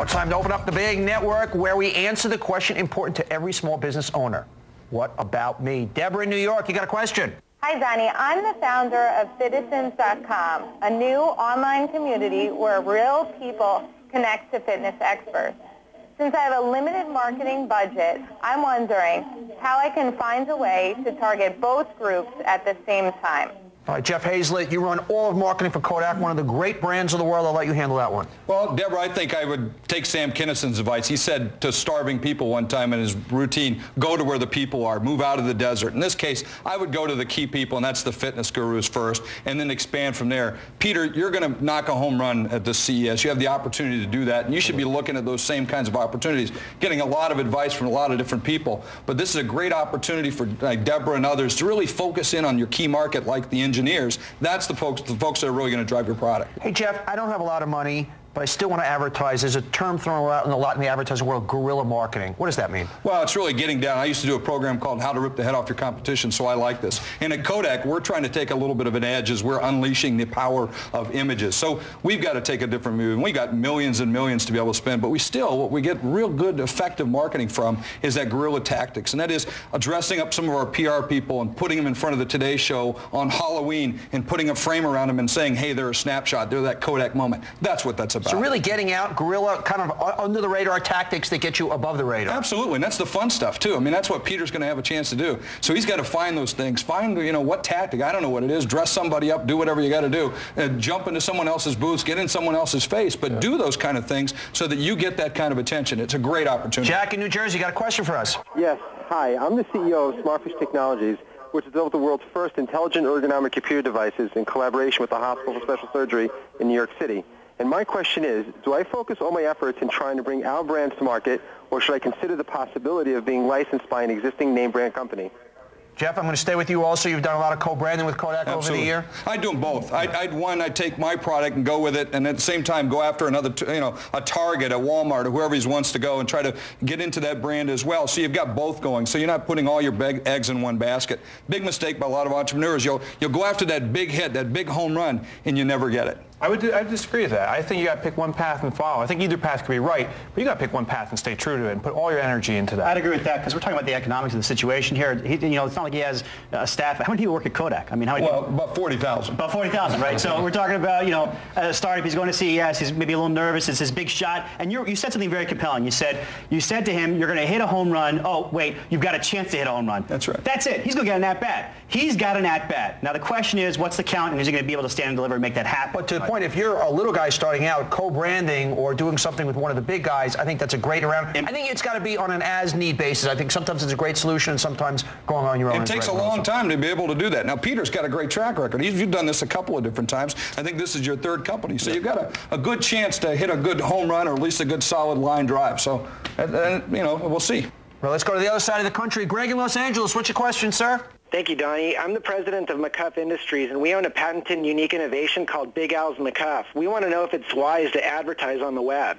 Now it's time to open up the big network where we answer the question important to every small business owner. What about me? Deborah in New York, you got a question. Hi, Donny. I'm the founder of Citizens.com, a new online community where real people connect to fitness experts. Since I have a limited marketing budget, I'm wondering how I can find a way to target both groups at the same time. All right, Jeff Hayzlett, you run all of marketing for Kodak, one of the great brands of the world. I'll let you handle that one. Well, Deborah, I think I would take Sam Kinnison's advice. He said to starving people one time in his routine, go to where the people are, move out of the desert. In this case, I would go to the key people, and that's the fitness gurus first, and then expand from there. Peter, you're going to knock a home run at the CES. You have the opportunity to do that, and you should be looking at those same kinds of opportunities, getting a lot of advice from a lot of different people. But this is a great opportunity for like Deborah and others to really focus in on your key market like the engineers. That's the folks that are really going to drive your product. Hey, Jeff, I don't have a lot of money, but I still want to advertise. There's a term thrown around a lot in the advertising world, guerrilla marketing. What does that mean? Well, it's really getting down. I used to do a program called How to Rip the Head Off Your Competition, so I like this. And at Kodak, we're trying to take a little bit of an edge as we're unleashing the power of images. So we've got to take a different move. And we got millions and millions to be able to spend, but what we get real good, effective marketing from is that guerrilla tactics. And that is dressing up some of our PR people and putting them in front of the Today Show on Halloween and putting a frame around them and saying, hey, they're a snapshot. They're that Kodak moment. That's what that's about. So really getting out guerrilla, kind of under the radar tactics that get you above the radar. Absolutely, and that's the fun stuff too. I mean, that's what Peter's going to have a chance to do. So he's got to find those things, find, what tactic, I don't know what it is, dress somebody up, do whatever you got to do, jump into someone else's booths, get in someone else's face, but do those kind of things so that you get that kind of attention. It's a great opportunity. Jack in New Jersey, got a question for us. Yes, hi, I'm the CEO of Smartfish Technologies, which has developed the world's first intelligent ergonomic computer devices in collaboration with the Hospital for Special Surgery in New York City. And my question is, do I focus all my efforts in trying to bring our brands to market, or should I consider the possibility of being licensed by an existing name brand company? Jeff, I'm going to stay with you also. You've done a lot of co-branding with Kodak over the year. I'd do them both. I'd take my product and go with it, and at the same time go after another, a Target, a Walmart, or whoever he wants to go and try to get into that brand as well. So you've got both going. So you're not putting all your eggs in one basket. Big mistake by a lot of entrepreneurs. You'll go after that big hit, that big home run, and you never get it. I disagree with that. I think you got to pick one path and follow. I think either path could be right, but you got to pick one path and stay true to it and put all your energy into that. I'd agree with that because we're talking about the economics of the situation here. It's not like he has a staff. How many people work at Kodak? I mean, how many? Well, about 40,000. About 40,000, right? So we're talking about a startup. He's going to CES. He's maybe a little nervous. It's his big shot. And you said something very compelling. You said to him, you're going to hit a home run. Oh, wait, you've got a chance to hit a home run. That's right. That's it. He's going to get an at-bat. He's got an at-bat. Now the question is, what's the count, and is he going to be able to stand and deliver and make that happen? But to the point, if you're a little guy starting out, co-branding or doing something with one of the big guys, I think that's a great around. I think it's got to be on an as-need basis. I think sometimes it's a great solution, and sometimes going on your own. It takes a long time to be able to do that. Now, Peter's got a great track record. You've done this a couple of different times. I think this is your third company, so you've got a good chance to hit a good home run or at least a good solid line drive. So, we'll see. Well, let's go to the other side of the country. Greg in Los Angeles, what's your question, sir? Thank you, Donny. I'm the president of McCuff Industries, and we own a patented and unique innovation called Big Al's McCuff. We want to know if it's wise to advertise on the web.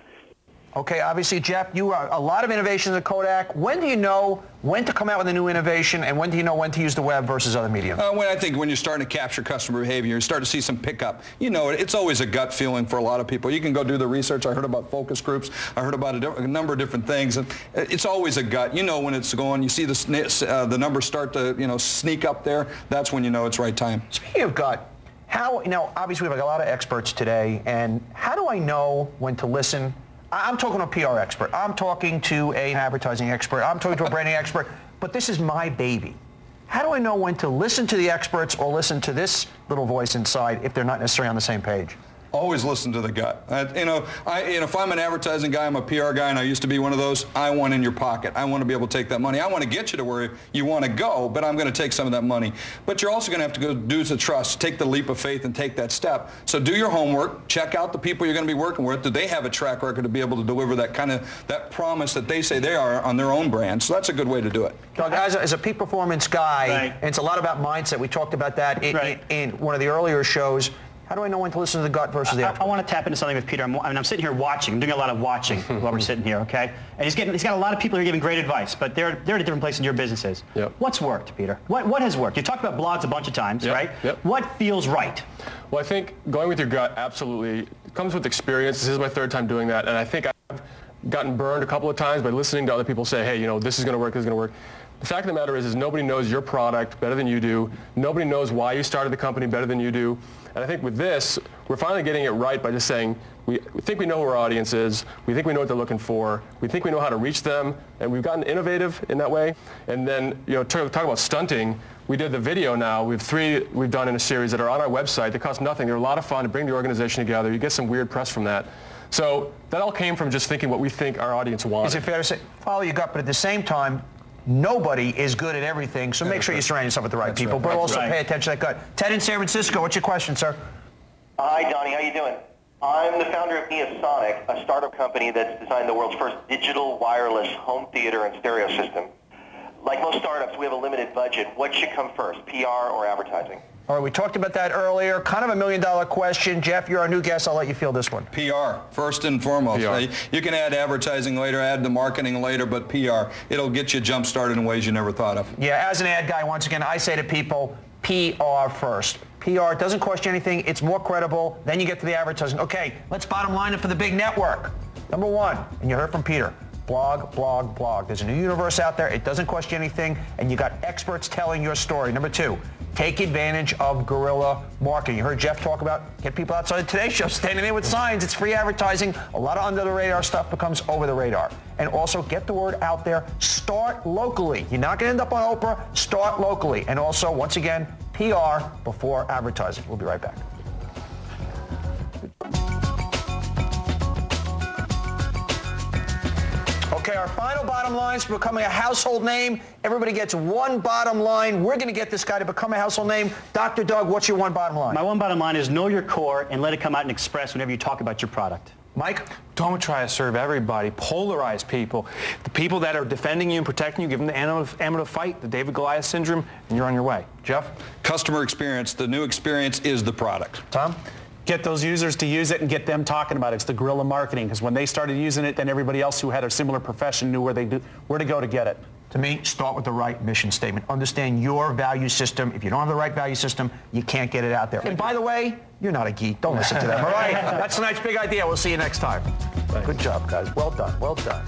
Okay, obviously, Jeff, you are a lot of innovations at Kodak. When do you know when to come out with a new innovation, and when do you know when to use the web versus other mediums? I think when you're starting to capture customer behavior, you start to see some pickup. It's always a gut feeling for a lot of people. You can go do the research. I heard about focus groups. I heard about a number of different things. And it's always a gut. You know when it's going. You see the numbers start to sneak up there. That's when you know it's right time. Speaking of gut, obviously we have a lot of experts today, and how do I know when to listen? I'm talking to a PR expert. I'm talking to an advertising expert. I'm talking to a branding expert. But this is my baby. How do I know when to listen to the experts or listen to this little voice inside if they're not necessarily on the same page? Always listen to the gut. If I'm an advertising guy, I'm a PR guy, and I used to be one of those, I want in your pocket. I want to be able to take that money. I want to get you to where you want to go, but I'm going to take some of that money. But you're also going to have to go do the trust, take the leap of faith, and take that step. So do your homework. Check out the people you're going to be working with. Do they have a track record to be able to deliver that promise that they say they are on their own brand? So that's a good way to do it. Doug, as a peak performance guy, right, and it's a lot about mindset. We talked about that in one of the earlier shows. How do I know when to listen to the gut versus the expert? I want to tap into something with Peter. I'm sitting here watching. I'm doing a lot of watching while we're sitting here, okay? And he's got a lot of people who are giving great advice, but they're at a different place in your businesses. Yep. What's worked, Peter? What has worked? You talked about blogs a bunch of times, yep, right? Yep. What feels right? Well, I think going with your gut absolutely comes with experience. This is my third time doing that, and I think I've gotten burned a couple of times by listening to other people say, hey, this is going to work, this is going to work. The fact of the matter is nobody knows your product better than you do. Nobody knows why you started the company better than you do. And I think with this, we're finally getting it right by just saying, we think we know who our audience is. We think we know what they're looking for. We think we know how to reach them. And we've gotten innovative in that way. And then, talk about stunting. We did the video now. We have 3 we've done in a series that are on our website. They cost nothing. They're a lot of fun to bring the organization together. You get some weird press from that. So that all came from just thinking what we think our audience wants. Is it fair to say, follow your gut, but at the same time, nobody is good at everything, so make sure you surround yourself with the right people, but also pay attention to that gut. Ted in San Francisco, what's your question, sir? Hi, Donny. How you doing? I'm the founder of Neosonic, a startup company that's designed the world's first digital wireless home theater and stereo system. Like most startups, we have a limited budget. What should come first, PR or advertising? All right, we talked about that earlier. Kind of a $1 million question. Jeff, you're our new guest. I'll let you field this one. PR, first and foremost. PR. You can add advertising later, add the marketing later, but PR, it'll get you jump-started in ways you never thought of. Yeah, as an ad guy, once again, I say to people, PR first. PR doesn't cost you anything. It's more credible. Then you get to the advertising. Okay, let's bottom line it for the big network. Number 1, and you heard from Peter, blog, blog, blog. There's a new universe out there. It doesn't cost you anything, and you got experts telling your story. Number 2, take advantage of guerrilla marketing. You heard Jeff talk about get people outside the Today Show, standing there with signs. It's free advertising. A lot of under-the-radar stuff becomes over the radar. And also get the word out there. Start locally. You're not going to end up on Oprah. Start locally. And also, once again, PR before advertising. We'll be right back. Okay, our final bottom line is becoming a household name. Everybody gets one bottom line. We're going to get this guy to become a household name. Dr. Doug, what's your one bottom line? My one bottom line is know your core and let it come out and express whenever you talk about your product. Mike? Don't try to serve everybody. Polarize people. The people that are defending you and protecting you, give them the ammo to fight, the David Goliath syndrome, and you're on your way. Jeff? Customer experience. The new experience is the product. Tom? Get those users to use it and get them talking about it. It's the guerrilla marketing, because when they started using it, then everybody else who had a similar profession knew where to go to get it. To me, start with the right mission statement. Understand your value system. If you don't have the right value system, you can't get it out there. And by the way, you're not a geek. Don't listen to them, all right? That's tonight's big idea. We'll see you next time. Good job, guys. Well done. Well done.